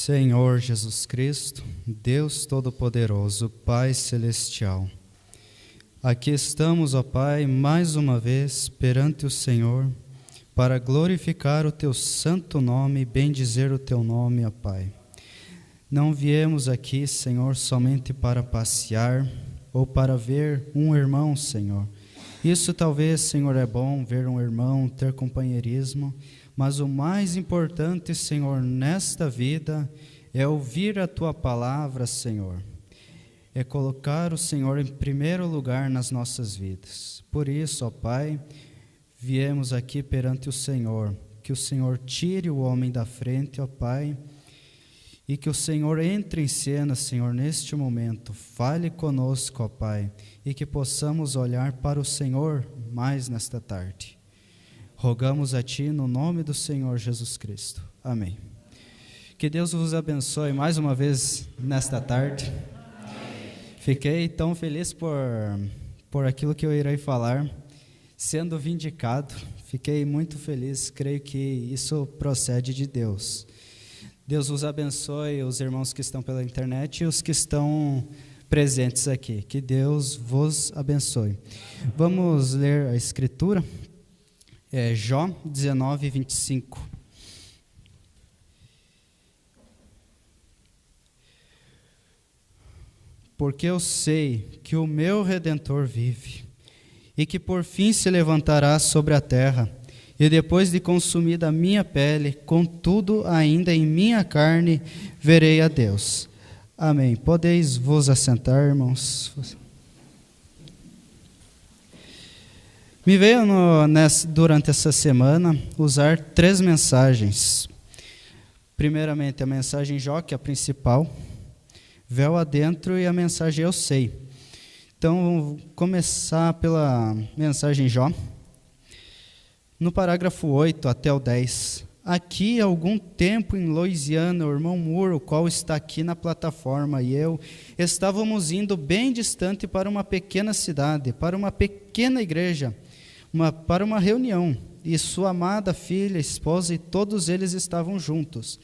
Senhor Jesus Cristo, Deus Todo-Poderoso, Pai Celestial, aqui estamos, ó Pai, mais uma vez perante o Senhor, para glorificar o Teu santo nome e bendizer o Teu nome, ó Pai. Não viemos aqui, Senhor, somente para passear ou para ver um irmão, Senhor. Isso talvez, Senhor, é bom, ver um irmão, ter companheirismo, mas o mais importante, Senhor, nesta vida é ouvir a Tua palavra, Senhor. É colocar o Senhor em primeiro lugar nas nossas vidas. Por isso, ó Pai, viemos aqui perante o Senhor. Que o Senhor tire o homem da frente, ó Pai, e que o Senhor entre em cena, Senhor, neste momento. Fale conosco, ó Pai, e que possamos olhar para o Senhor mais nesta tarde. Rogamos a Ti no nome do Senhor Jesus Cristo. Amém. Que Deus vos abençoe mais uma vez nesta tarde. Amém. Fiquei tão feliz por aquilo que eu irei falar, sendo vindicado. Fiquei muito feliz, creio que isso procede de Deus. Deus vos abençoe, os irmãos que estão pela internet e os que estão presentes aqui. Que Deus vos abençoe. Vamos ler a Escritura. Jó 19, 25. Porque eu sei que o meu Redentor vive, e que por fim se levantará sobre a terra, e depois de consumida a minha pele, contudo ainda em minha carne, verei a Deus. Amém. Podeis vos assentar, irmãos. Me veio durante essa semana usar 3 mensagens. Primeiramente, a mensagem Jó, que é a principal, véu adentro, e a mensagem Eu Sei. Então, vou começar pela mensagem Jó. No parágrafo 8 até o 10. Aqui, há algum tempo, em Louisiana, o irmão Moore, o qual está aqui na plataforma, e eu, estávamos indo bem distante para uma pequena cidade, para uma pequena igreja, para uma reunião, e sua amada filha, esposa e todos eles estavam juntos.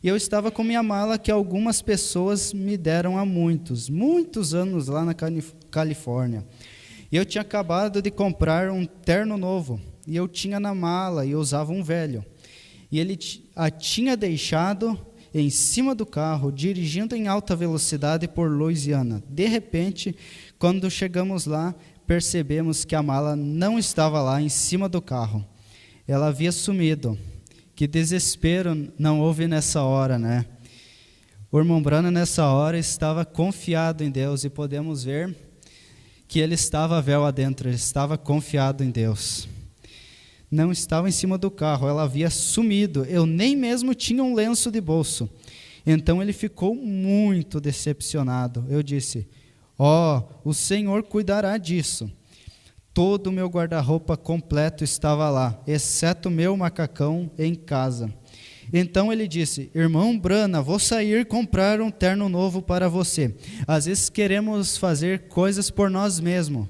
E eu estava com minha mala que algumas pessoas me deram há muitos anos lá na Califórnia. E eu tinha acabado de comprar um terno novo, e eu tinha na mala e usava um velho. E ele a tinha deixado em cima do carro, dirigindo em alta velocidade por Louisiana. De repente, quando chegamos lá, percebemos que a mala não estava lá em cima do carro. Ela havia sumido. Que desespero não houve nessa hora, né? O irmão Branham nessa hora estava confiado em Deus, e podemos ver que ele estava véu adentro, ele estava confiado em Deus. Não estava em cima do carro, ela havia sumido. Eu nem mesmo tinha um lenço de bolso. Então ele ficou muito decepcionado. Eu disse: o Senhor cuidará disso. Todo o meu guarda-roupa completo estava lá, exceto o meu macacão em casa. Então ele disse: irmão Brana, vou sair comprar um terno novo para você. Às vezes queremos fazer coisas por nós mesmos,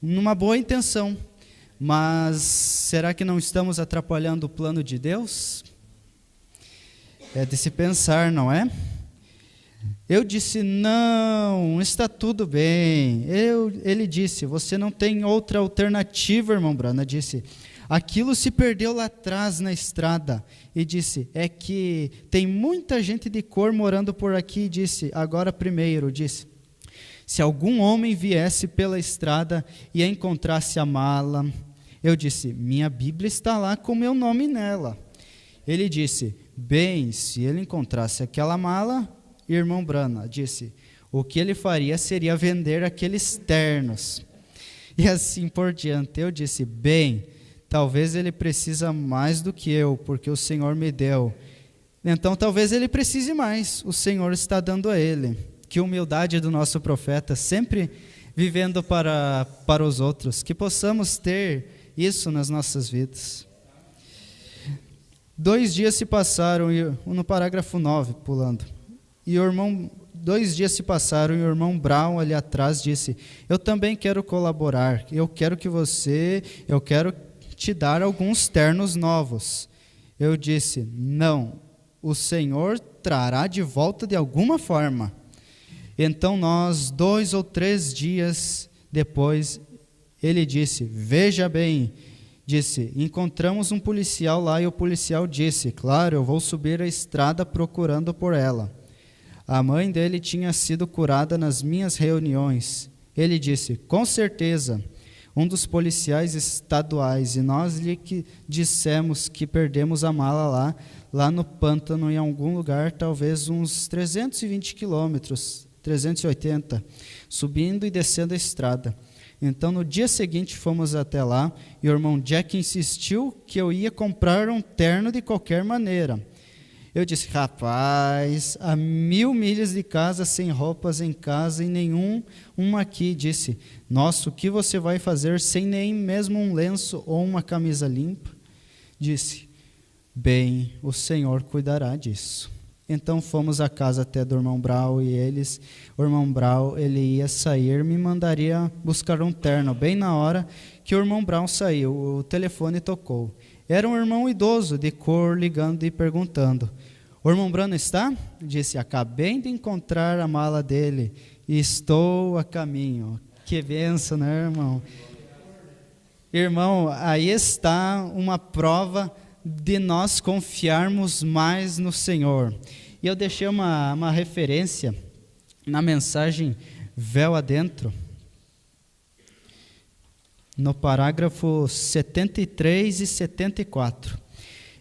numa boa intenção, mas será que não estamos atrapalhando o plano de Deus? É de se pensar, não é? Eu disse: não, está tudo bem. Ele disse: você não tem outra alternativa, irmão Brana. Disse: aquilo se perdeu lá atrás na estrada. E disse: é que tem muita gente de cor morando por aqui. Disse: agora primeiro, disse: se algum homem viesse pela estrada e encontrasse a mala. Eu disse: minha Bíblia está lá com meu nome nela. Ele disse: bem, se ele encontrasse aquela mala, irmão Brana, disse, o que ele faria seria vender aqueles ternos. E assim por diante. Eu disse: bem, talvez ele precisa mais do que eu, porque o Senhor me deu. Então talvez ele precise mais, o Senhor está dando a ele. Que humildade do nosso profeta, sempre vivendo para os outros, que possamos ter isso nas nossas vidas. 2 dias se passaram, no parágrafo 9, pulando, e o irmão, 2 dias se passaram, e o irmão Brown ali atrás disse: eu também quero colaborar, eu quero te dar alguns ternos novos. Eu disse: não, o Senhor trará de volta de alguma forma. Então nós, 2 ou 3 dias depois, ele disse, veja bem, encontramos um policial lá e o policial disse, claro, eu vou subir a estrada procurando por ela. A mãe dele tinha sido curada nas minhas reuniões. Ele disse, com certeza, um dos policiais estaduais, e nós lhe dissemos que perdemos a mala lá no pântano, em algum lugar, talvez uns 320 quilômetros, 380, subindo e descendo a estrada. Então, no dia seguinte, fomos até lá, e o irmão Jack insistiu que eu ia comprar um terno de qualquer maneira. Eu disse, rapaz, a 1000 milhas de casa, sem roupas em casa e uma aqui. Disse, nossa, o que você vai fazer sem nem mesmo um lenço ou uma camisa limpa? Disse, bem, o Senhor cuidará disso. Então fomos à casa até do irmão Brau e o irmão Brau, ele ia sair, me mandaria buscar um terno. Bem na hora que o irmão Brau saiu, o telefone tocou. Era um irmão idoso de cor ligando e perguntando, o irmão Brano está? Disse, acabei de encontrar a mala dele e estou a caminho. Que bênção, né, irmão? Irmão, aí está uma prova de nós confiarmos mais no Senhor. E eu deixei uma referência na mensagem Véu Adentro, no parágrafo 73 e 74.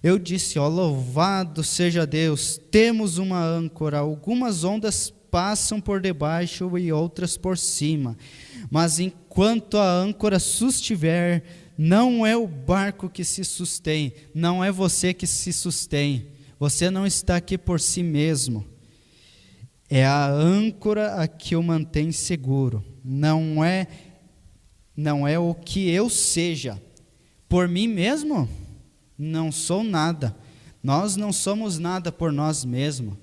Eu disse, louvado seja Deus, temos uma âncora, algumas ondas passam por debaixo e outras por cima, mas enquanto a âncora sustiver, não é o barco que se sustém, não é você que se sustém, você não está aqui por si mesmo, é a âncora a que o mantém seguro, não é o que eu seja, por mim mesmo, não sou nada, nós não somos nada por nós mesmos,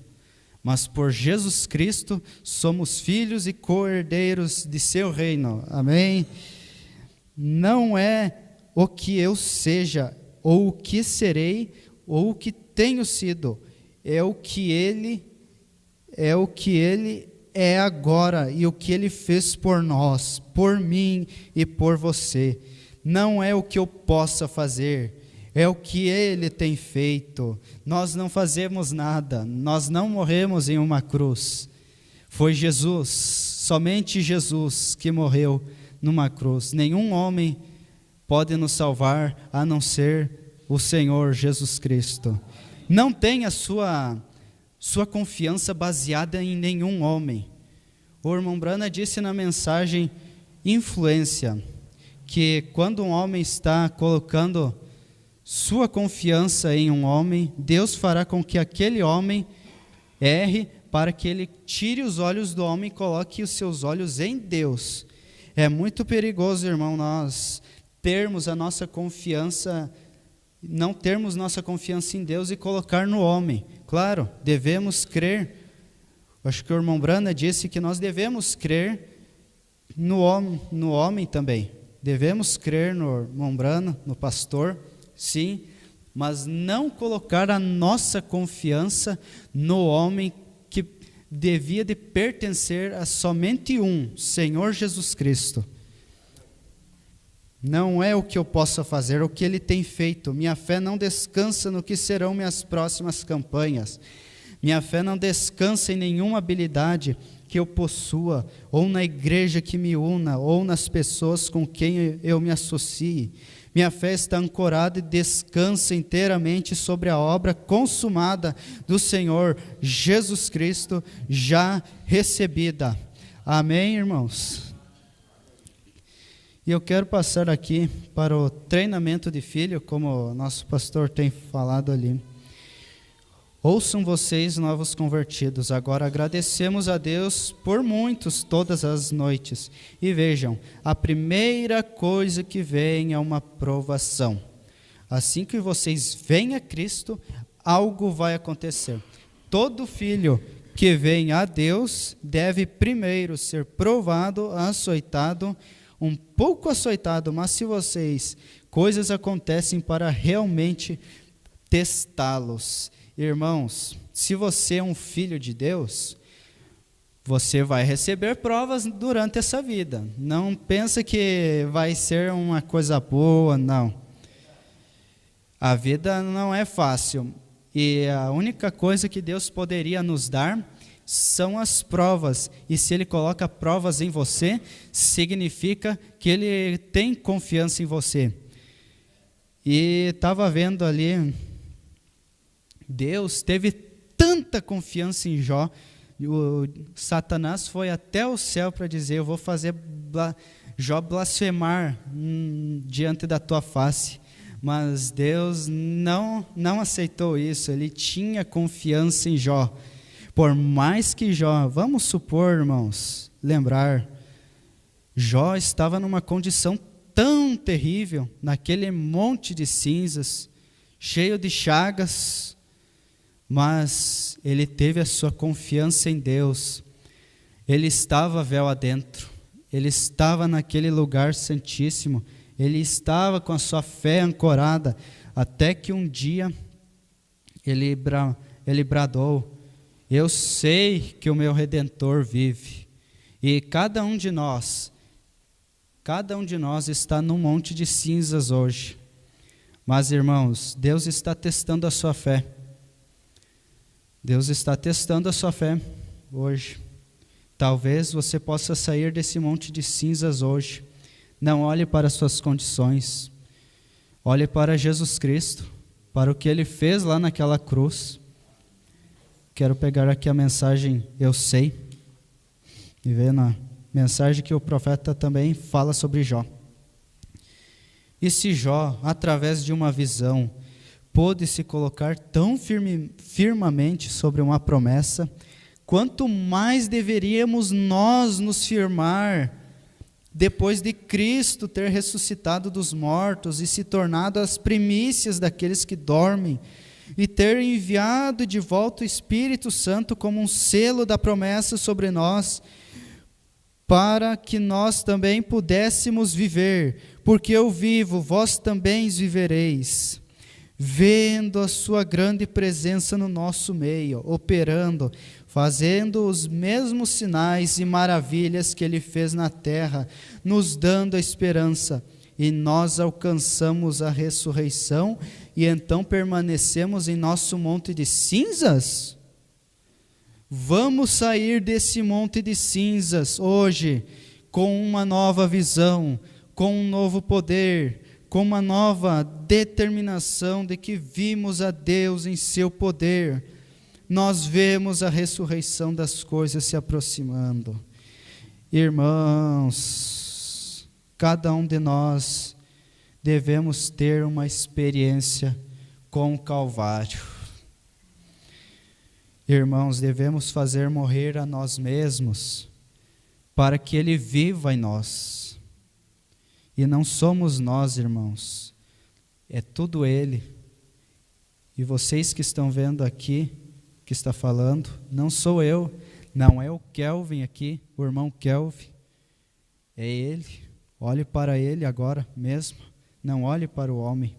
mas por Jesus Cristo somos filhos e co-herdeiros de seu reino, amém? Não é o que eu seja, ou o que serei, ou o que tenho sido, é o que Ele é agora, e o que Ele fez por nós, por mim e por você. Não é o que eu possa fazer, é o que Ele tem feito. Nós não fazemos nada, nós não morremos em uma cruz. Foi Jesus, somente Jesus que morreu numa cruz. Nenhum homem pode nos salvar a não ser o Senhor Jesus Cristo. Não tenha sua confiança baseada em nenhum homem. O irmão Brana disse na mensagem Influência, que quando um homem está colocando sua confiança em um homem, Deus fará com que aquele homem erre, para que ele tire os olhos do homem e coloque os seus olhos em Deus. É muito perigoso, irmão, nós termos a nossa confiança, não termos nossa confiança em Deus e colocar no homem. Claro, devemos crer. Acho que o irmão Brana disse que nós devemos crer no homem também. Devemos crer no irmão Brana, no pastor, sim, mas não colocar a nossa confiança no homem que devia de pertencer a somente um, Senhor Jesus Cristo. Não é o que eu possa fazer, é o que Ele tem feito. Minha fé não descansa no que serão minhas próximas campanhas. Minha fé não descansa em nenhuma habilidade que eu possua, ou na igreja que me una, ou nas pessoas com quem eu me associe. Minha fé está ancorada e descansa inteiramente sobre a obra consumada do Senhor Jesus Cristo, já recebida. Amém, irmãos? E eu quero passar aqui para o treinamento de filho, como o nosso pastor tem falado ali. Ouçam vocês, novos convertidos, agora agradecemos a Deus por muitos todas as noites. E vejam, a primeira coisa que vem é uma provação. Assim que vocês vêm a Cristo, algo vai acontecer. Todo filho que vem a Deus deve primeiro ser provado, açoitado, um pouco açoitado, mas se coisas acontecem para realmente testá-los. Irmãos, se você é um filho de Deus, você vai receber provas durante essa vida. Não pensa que vai ser uma coisa boa, não. A vida não é fácil. E a única coisa que Deus poderia nos dar são as provas. E se Ele coloca provas em você, significa que Ele tem confiança em você. E estava vendo ali, Deus teve tanta confiança em Jó. O Satanás foi até o céu para dizer: eu vou fazer Jó blasfemar diante da tua face. Mas Deus não aceitou isso. Ele tinha confiança em Jó. Por mais que Jó, vamos supor, irmãos, lembrar, Jó estava numa condição tão terrível, naquele monte de cinzas, cheio de chagas, mas ele teve a sua confiança em Deus. Ele estava véu adentro, ele estava naquele lugar santíssimo, ele estava com a sua fé ancorada, até que um dia ele bradou: eu sei que o meu Redentor vive. E cada um de nós está num monte de cinzas hoje. Mas, irmãos, Deus está testando a sua fé. Deus está testando a sua fé hoje. Talvez você possa sair desse monte de cinzas hoje. Não olhe para as suas condições. Olhe para Jesus Cristo, para o que Ele fez lá naquela cruz. Quero pegar aqui a mensagem Eu Sei, e ver na mensagem que o profeta também fala sobre Jó. E se Jó, através de uma visão, pôde se colocar tão firmemente sobre uma promessa, quanto mais deveríamos nós nos firmar depois de Cristo ter ressuscitado dos mortos e se tornado as primícias daqueles que dormem, e ter enviado de volta o Espírito Santo como um selo da promessa sobre nós, para que nós também pudéssemos viver. Porque eu vivo, vós também vivereis. Vendo a sua grande presença no nosso meio, operando, fazendo os mesmos sinais e maravilhas que Ele fez na terra, nos dando a esperança. E nós alcançamos a ressurreição e então permanecemos em nosso monte de cinzas? Vamos sair desse monte de cinzas hoje com uma nova visão, com um novo poder, com uma nova determinação de que vimos a Deus em seu poder. Nós vemos a ressurreição das coisas se aproximando. Irmãos, cada um de nós devemos ter uma experiência com o Calvário. Irmãos, devemos fazer morrer a nós mesmos para que Ele viva em nós. E não somos nós, irmãos, é tudo Ele. E vocês que estão vendo aqui, que está falando, não sou eu, não é o Kelvin aqui, o irmão Kelvin, é Ele. Olhe para Ele agora mesmo, não olhe para o homem.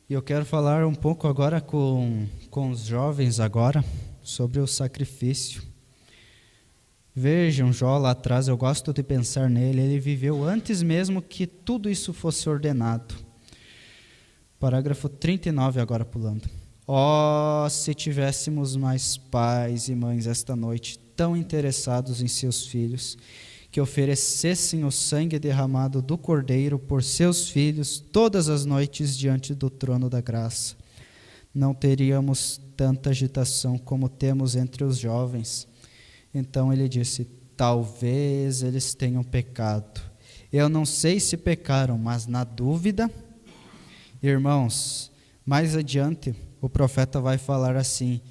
E eu quero falar um pouco agora com os jovens agora, sobre o sacrifício. Vejam Jó lá atrás, eu gosto de pensar nele, ele viveu antes mesmo que tudo isso fosse ordenado. Parágrafo 39 agora pulando. Oh, se tivéssemos mais pais e mães esta noite tão interessados em seus filhos, que oferecessem o sangue derramado do Cordeiro por seus filhos todas as noites diante do trono da graça. Não teríamos tanta agitação como temos entre os jovens. Então ele disse: talvez eles tenham pecado. Eu não sei se pecaram, mas na dúvida, irmãos, mais adiante o profeta vai falar assim,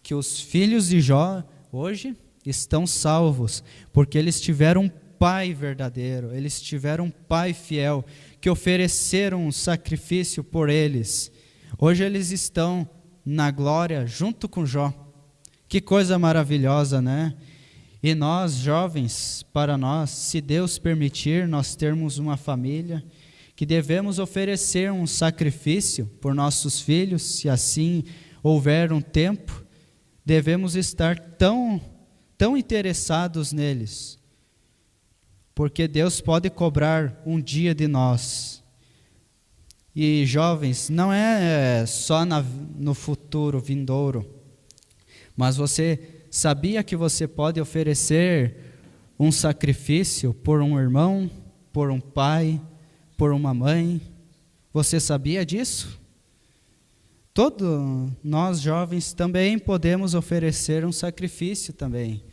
que os filhos de Jó hoje estão salvos, porque eles tiveram um pai verdadeiro, eles tiveram um pai fiel, que ofereceram um sacrifício por eles. Hoje eles estão na glória junto com Jó. Que coisa maravilhosa, né? E nós, jovens, para nós, se Deus permitir, nós termos uma família, que devemos oferecer um sacrifício por nossos filhos, se assim houver um tempo, devemos estar tão interessados neles, porque Deus pode cobrar um dia de nós. E jovens, não é só no futuro vindouro, mas você sabia que você pode oferecer um sacrifício por um irmão, por um pai, por uma mãe? Você sabia disso? Todos nós jovens também podemos oferecer um sacrifício também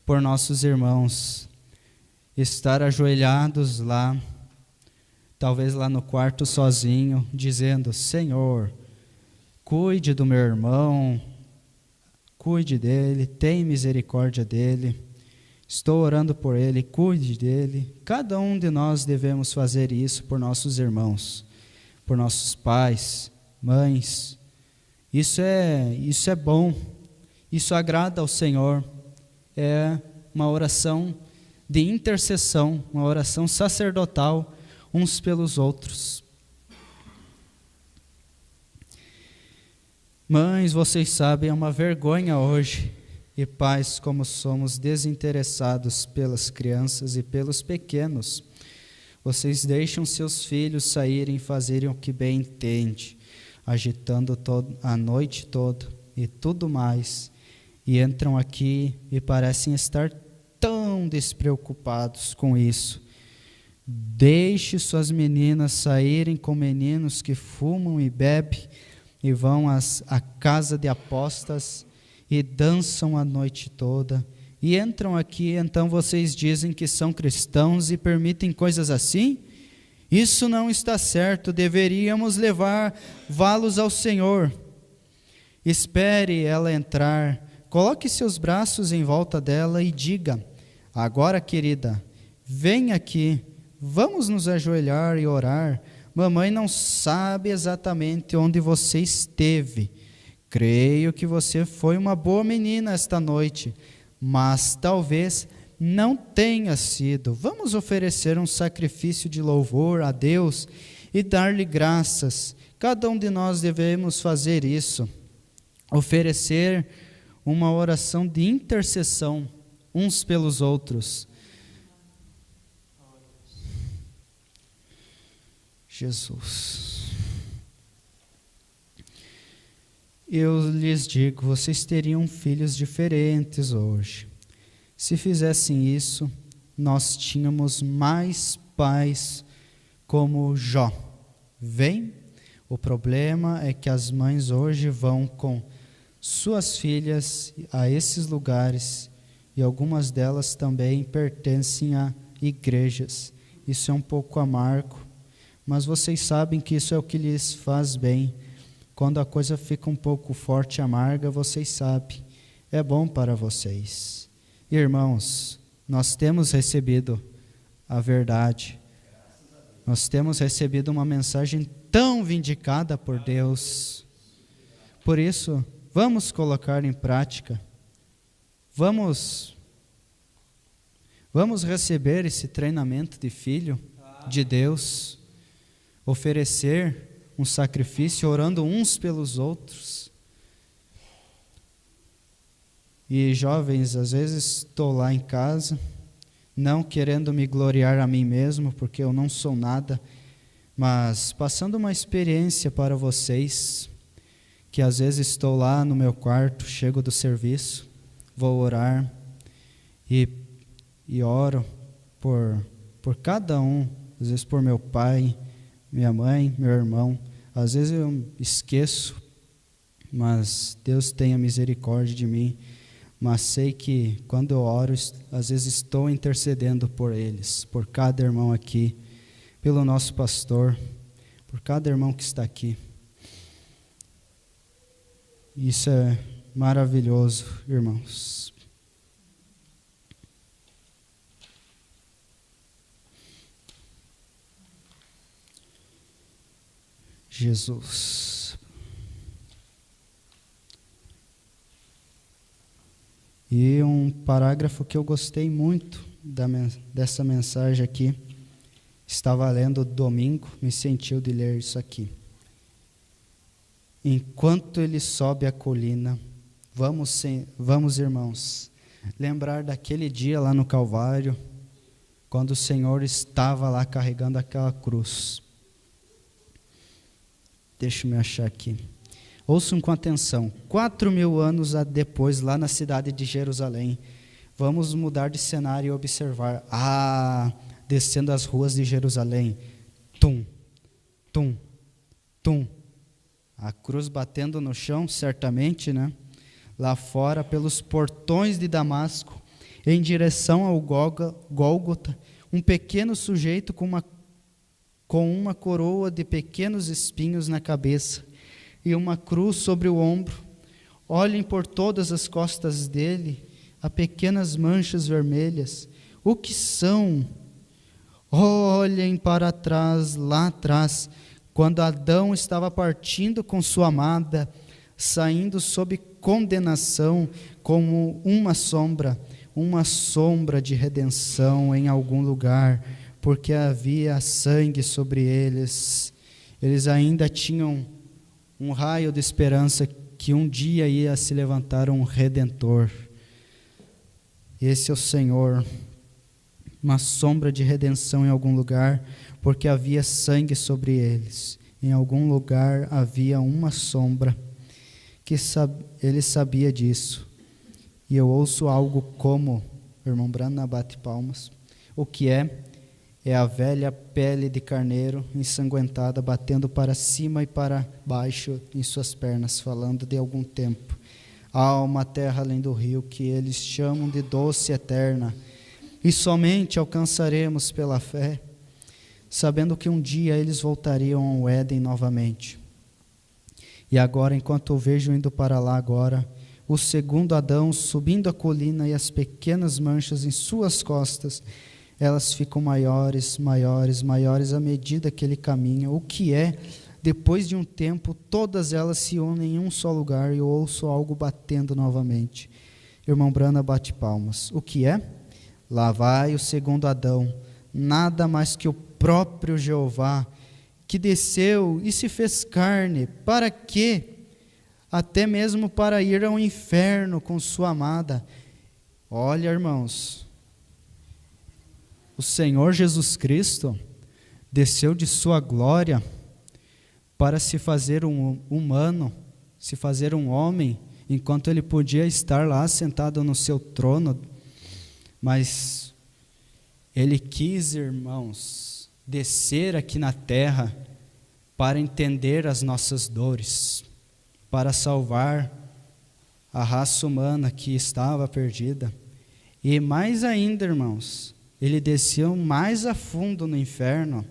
por nossos irmãos. Estar ajoelhados lá, talvez lá no quarto sozinho, dizendo: Senhor, cuide do meu irmão, cuide dele, tem misericórdia dele, estou orando por ele, cuide dele. Cada um de nós devemos fazer isso por nossos irmãos, por nossos pais, mães. Isso é bom, isso agrada ao Senhor. É uma oração de intercessão, uma oração sacerdotal uns pelos outros. Mães, vocês sabem, é uma vergonha hoje, e pais, como somos desinteressados pelas crianças e pelos pequenos. Vocês deixam seus filhos saírem e fazerem o que bem entende, agitando a noite toda e tudo mais, e entram aqui e parecem estar tão despreocupados com isso. Deixe suas meninas saírem com meninos que fumam e bebem, e vão à casa de apostas e dançam a noite toda, e entram aqui, então vocês dizem que são cristãos e permitem coisas assim? Isso não está certo, deveríamos levá-los ao Senhor. Espere ela entrar, coloque seus braços em volta dela e diga: agora, querida, vem aqui, vamos nos ajoelhar e orar. Mamãe não sabe exatamente onde você esteve. Creio que você foi uma boa menina esta noite, mas talvez não tenha sido. Vamos oferecer um sacrifício de louvor a Deus e dar-lhe graças. Cada um de nós devemos fazer isso. Oferecer uma oração de intercessão uns pelos outros. Jesus. Eu lhes digo, vocês teriam filhos diferentes hoje. Se fizessem isso, nós tínhamos mais pais como Jó. Vem? O problema é que as mães hoje vão com suas filhas a esses lugares, e algumas delas também pertencem a igrejas. Isso é um pouco amargo, mas vocês sabem que isso é o que lhes faz bem. Quando a coisa fica um pouco forte e amarga, vocês sabem, é bom para vocês. Irmãos, nós temos recebido a verdade, nós temos recebido uma mensagem tão vindicada por Deus. Por isso, vamos colocar em prática, vamos receber esse treinamento de filho de Deus, oferecer um sacrifício, orando uns pelos outros. E jovens, às vezes estou lá em casa, não querendo me gloriar a mim mesmo, porque eu não sou nada, mas passando uma experiência para vocês, que às vezes estou lá no meu quarto, chego do serviço, vou orar e oro por cada um, às vezes por meu pai, minha mãe, meu irmão. Às vezes eu esqueço, mas Deus tenha misericórdia de mim. Mas sei que quando eu oro, às vezes estou intercedendo por eles, por cada irmão aqui, pelo nosso pastor, por cada irmão que está aqui. Isso é maravilhoso, irmãos. Jesus. E um parágrafo que eu gostei muito dessa mensagem aqui. Estava lendo domingo, me sentiu de ler isso aqui. Enquanto ele sobe a colina, vamos irmãos, lembrar daquele dia lá no Calvário, quando o Senhor estava lá carregando aquela cruz. Deixa eu me achar aqui. Ouçam com atenção. 4.000 anos depois, lá na cidade de Jerusalém, vamos mudar de cenário e observar. Descendo as ruas de Jerusalém. Tum, tum, tum. A cruz batendo no chão, certamente, né? Lá fora, pelos portões de Damasco, em direção ao Gólgota, um pequeno sujeito com uma coroa de pequenos espinhos na cabeça e uma cruz sobre o ombro. Olhem por todas as costas dele, a pequenas manchas vermelhas. O que são? Olhem para trás, lá atrás, quando Adão estava partindo com sua amada, saindo sob condenação, como uma sombra de redenção em algum lugar, porque havia sangue sobre eles. Eles ainda tinham um raio de esperança que um dia ia se levantar um Redentor. Esse é o Senhor, uma sombra de redenção em algum lugar, porque havia sangue sobre eles. Em algum lugar havia uma sombra, ele sabia disso. E eu ouço algo como, o irmão Brana bate palmas, o que é a velha pele de carneiro ensanguentada, batendo para cima e para baixo em suas pernas, falando de algum tempo. Há uma terra além do rio que eles chamam de doce eterna, e somente alcançaremos pela fé, sabendo que um dia eles voltariam ao Éden novamente. E agora, enquanto eu vejo indo para lá agora, o segundo Adão subindo a colina e as pequenas manchas em suas costas, elas ficam maiores, maiores, maiores à medida que ele caminha. O que é? Depois de um tempo, todas elas se unem em um só lugar e eu ouço algo batendo novamente. Irmão Brana bate palmas. O que é? Lá vai o segundo Adão, nada mais que o próprio Jeová, que desceu e se fez carne. Para quê? Até mesmo para ir ao inferno com sua amada. Olha, irmãos, o Senhor Jesus Cristo desceu de sua glória para se fazer um humano, se fazer um homem, enquanto ele podia estar lá sentado no seu trono, mas ele quis, irmãos, descer aqui na terra para entender as nossas dores, para salvar a raça humana que estava perdida. E mais ainda, irmãos, ele desceu mais a fundo no inferno.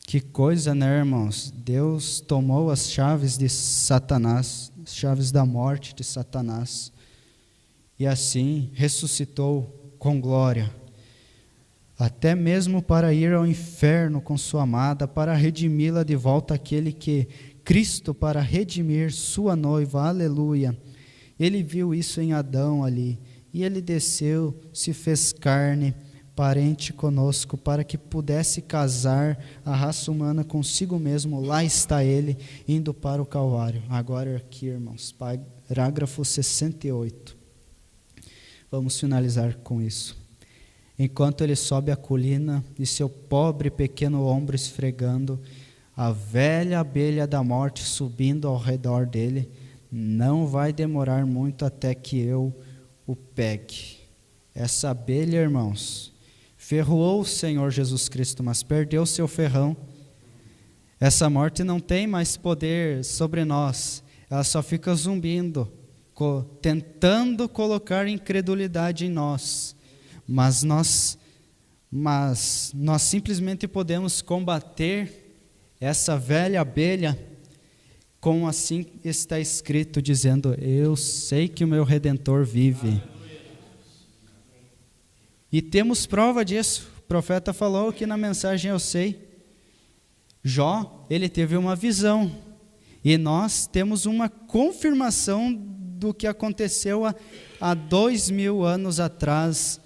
Que coisa, né, irmãos? Deus tomou as chaves de Satanás, as chaves da morte de Satanás, e assim ressuscitou com glória, até mesmo para ir ao inferno com sua amada, para redimi-la de volta àquele que Cristo, para redimir sua noiva, aleluia. Ele viu isso em Adão ali, e ele desceu, se fez carne, parente conosco, para que pudesse casar a raça humana consigo mesmo. Lá está ele, indo para o Calvário. Agora aqui, irmãos, parágrafo 68. Vamos finalizar com isso. Enquanto ele sobe a colina e seu pobre pequeno ombro esfregando, a velha abelha da morte subindo ao redor dele, não vai demorar muito até que eu o pegue. Essa abelha, irmãos, ferroou o Senhor Jesus Cristo, mas perdeu seu ferrão. Essa morte não tem mais poder sobre nós, ela só fica zumbindo, tentando colocar incredulidade em nós, mas nós simplesmente podemos combater essa velha abelha, como assim está escrito, dizendo: eu sei que o meu Redentor vive. E temos prova disso. O profeta falou que na mensagem eu sei. Jó, ele teve uma visão, e nós temos uma confirmação do que aconteceu há 2000 anos atrás,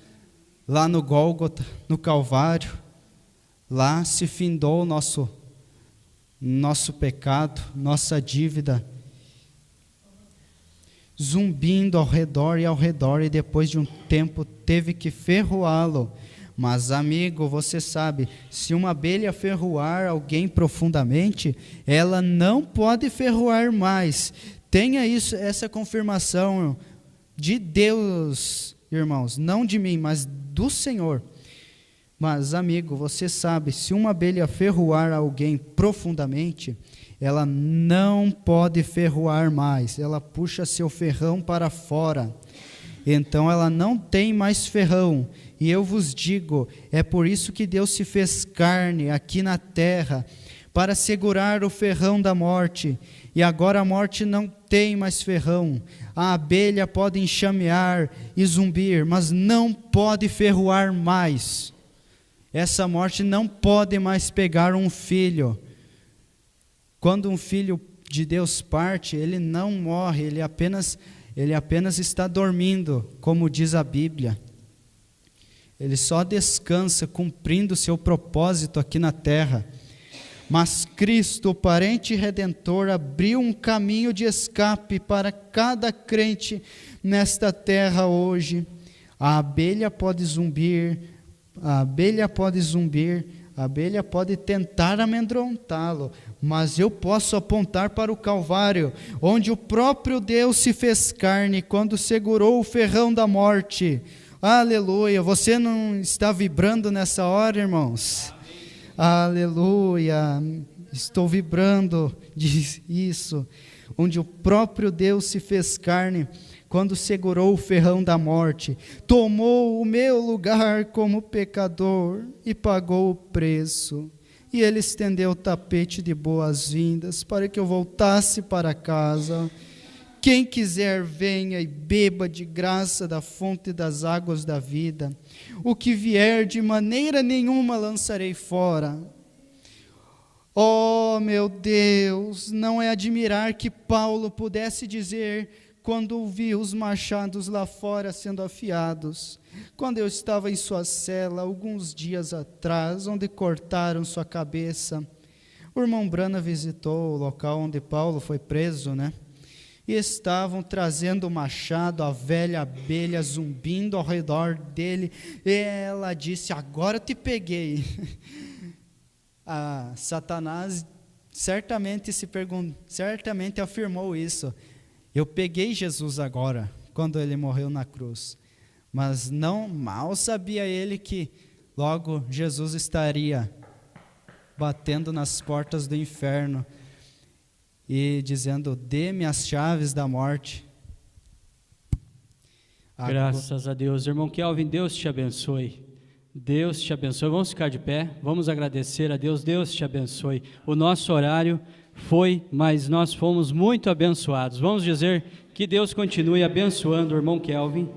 lá no Gólgota, no Calvário. Lá se findou o nosso pecado, nossa dívida, zumbindo ao redor, e depois de um tempo teve que ferroá-lo. Mas, amigo, você sabe, se uma abelha ferroar alguém profundamente, ela não pode ferroar mais. Tenha essa confirmação de Deus, irmãos, não de mim, mas do Senhor. Mas, amigo, você sabe, se uma abelha ferroar alguém profundamente, ela não pode ferroar mais, ela puxa seu ferrão para fora. Então ela não tem mais ferrão. E eu vos digo, é por isso que Deus se fez carne aqui na terra, para segurar o ferrão da morte. E agora a morte não tem mais ferrão. A abelha pode enxamear e zumbir, mas não pode ferroar mais. Essa morte não pode mais pegar um filho. Quando um filho de Deus parte, ele não morre, ele apenas está dormindo, como diz a Bíblia. Ele só descansa, cumprindo seu propósito aqui na terra. Mas Cristo, o parente redentor, abriu um caminho de escape para cada crente nesta terra hoje. A abelha pode zumbir, a abelha pode tentar amedrontá-lo, mas eu posso apontar para o Calvário, onde o próprio Deus se fez carne quando segurou o ferrão da morte. Aleluia! Você não está vibrando nessa hora, irmãos? Aleluia! Estou vibrando disso, onde o próprio Deus se fez carne quando segurou o ferrão da morte, tomou o meu lugar como pecador e pagou o preço. E ele estendeu o tapete de boas-vindas para que eu voltasse para casa. Quem quiser, venha e beba de graça da fonte das águas da vida. O que vier, de maneira nenhuma lançarei fora. Oh, meu Deus, não é admirar que Paulo pudesse dizer, quando ouvi os machados lá fora sendo afiados, quando eu estava em sua cela alguns dias atrás, onde cortaram sua cabeça. O irmão Brana visitou o local onde Paulo foi preso, né? E estavam trazendo o machado, a velha abelha zumbindo ao redor dele. E ela disse, agora eu te peguei. Satanás certamente afirmou isso. Eu peguei Jesus agora, quando ele morreu na cruz. Mas mal sabia ele que logo Jesus estaria batendo nas portas do inferno e dizendo, dê-me as chaves da morte. Graças a Deus. Irmão Kelvin, Deus te abençoe. Deus te abençoe. Vamos ficar de pé, vamos agradecer a Deus. Deus te abençoe. O nosso horário foi, mas nós fomos muito abençoados. Vamos dizer que Deus continue abençoando o irmão Kelvin,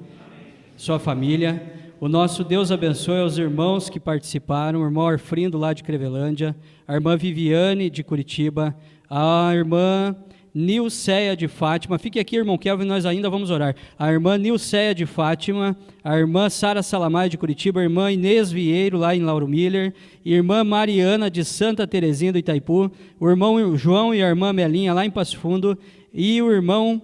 sua família. O nosso Deus abençoe aos irmãos que participaram, o irmão Arfrindo lá de Crevelândia, a irmã Viviane de Curitiba, a irmã Nilceia de Fátima. Fique aqui, irmão Kelvin, nós ainda vamos orar. A irmã Nilceia de Fátima, a irmã Sara Salamaia de Curitiba, a irmã Inês Vieiro lá em Lauro Miller, irmã Mariana de Santa Terezinha do Itaipu, o irmão João e a irmã Melinha lá em Passo Fundo, e o irmão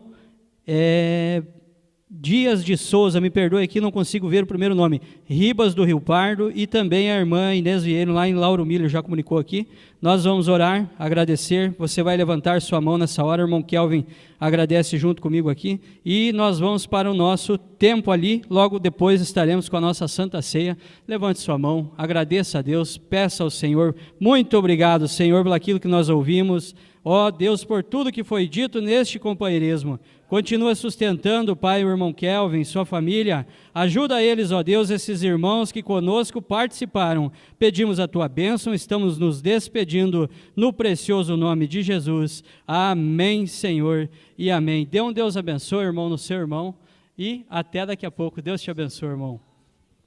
Dias de Souza, me perdoe aqui, não consigo ver o primeiro nome, Ribas do Rio Pardo, e também a irmã Inês Vieiro lá em Lauro Miller, já comunicou aqui. Nós vamos orar, agradecer, você vai levantar sua mão nessa hora, o irmão Kelvin agradece junto comigo aqui, e nós vamos para o nosso tempo ali, logo depois estaremos com a nossa Santa Ceia. Levante sua mão, agradeça a Deus, peça ao Senhor, muito obrigado, Senhor, por aquilo que nós ouvimos, ó Deus, por tudo que foi dito neste companheirismo. Continua sustentando, Pai, o irmão Kelvin, sua família. Ajuda eles, ó Deus, esses irmãos que conosco participaram. Pedimos a tua bênção, estamos nos despedindo no precioso nome de Jesus. Amém, Senhor, e amém. Dê um Deus abençoe, irmão, no seu irmão. E até daqui a pouco. Deus te abençoe, irmão.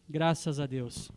Graças a Deus.